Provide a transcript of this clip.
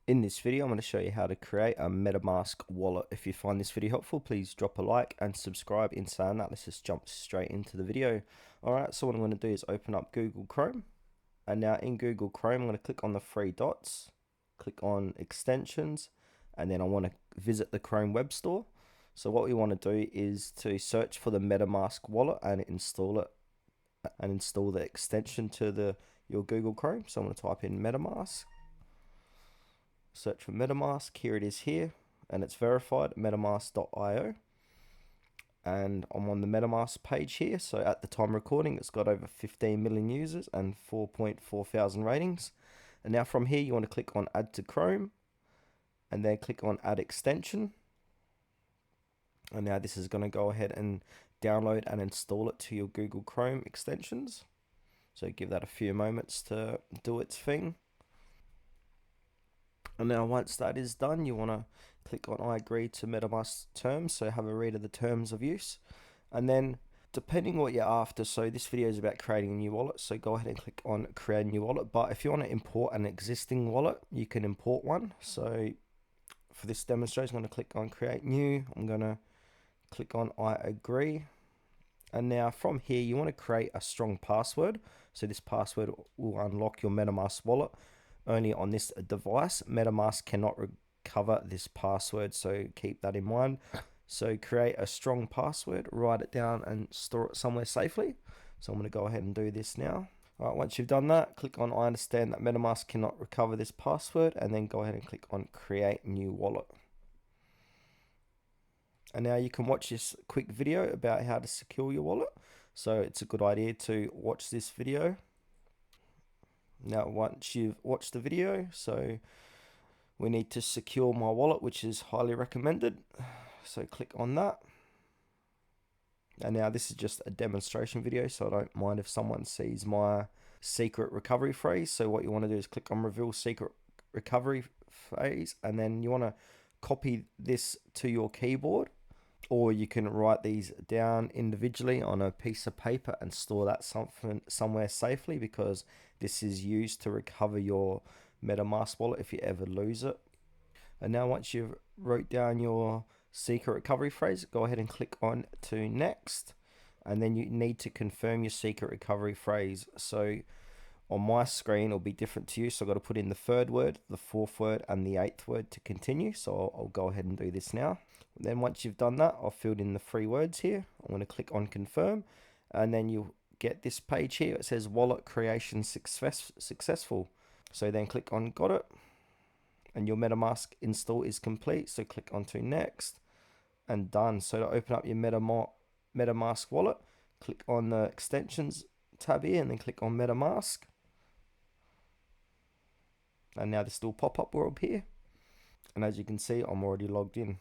In this video, I'm going to show you how to create a Metamask wallet. If you find this video helpful, please drop a like and subscribe. In saying that, let's just jump straight into the video. Alright, so what I'm going to do is open up Google Chrome. And now in Google Chrome, I'm going to click on the three dots, click on extensions, and then I want to visit the Chrome Web Store. So what we want to do is to search for the Metamask wallet and install it, and install the extension to your Google Chrome. So I'm going to type in Metamask. Search for Metamask, here it is here, and it's verified, metamask.io. And I'm on the Metamask page here, so at the time recording, it's got over 15 million users and 4.4 thousand ratings. And now from here, you want to click on Add to Chrome, and then click on Add Extension. And now this is going to go ahead and download and install it to your Google Chrome extensions. So give that a few moments to do its thing. And now once that is done, you want to click on I agree to Metamask terms, so have a read of the terms of use. And then depending what you're after, so this video is about creating a new wallet, so go ahead and click on create a new wallet. But if you want to import an existing wallet, you can import one. So for this demonstration, I'm going to click on create new. I'm going to click on I agree. And now from here, you want to create a strong password. So this password will unlock your Metamask wallet only on this device. Metamask cannot recover this password, so keep that in mind. So create a strong password, write it down and store it somewhere safely. So I'm going to go ahead and do this now. Alright, once you've done that, click on I understand that Metamask cannot recover this password, and then go ahead and click on create new wallet. And now you can watch this quick video about how to secure your wallet. So it's a good idea to watch this video. Now once you've watched the video, so we need to secure my wallet, which is highly recommended. So click on that. And now this is just a demonstration video, so I don't mind if someone sees my secret recovery phrase. So what you want to do is click on reveal secret recovery phrase, and then you want to copy this to your keyboard, or you can write these down individually on a piece of paper and store that somewhere safely, because this is used to recover your Metamask wallet if you ever lose it. And now once you've wrote down your secret recovery phrase, go ahead and click on to next, and then you need to confirm your secret recovery phrase. So on my screen it'll be different to you, so I've got to put in the third word, the fourth word, and the eighth word to continue. So I'll go ahead and do this now. And then once you've done that, I've filled in the 3 words here. I'm going to click on confirm, and then you'll get this page here. It says wallet creation successful. So then click on got it, and your Metamask install is complete. So click on to next, and done. So to open up your Metamask wallet, click on the extensions tab here, and then click on Metamask. And now this little pop-up will appear, and as you can see, I'm already logged in.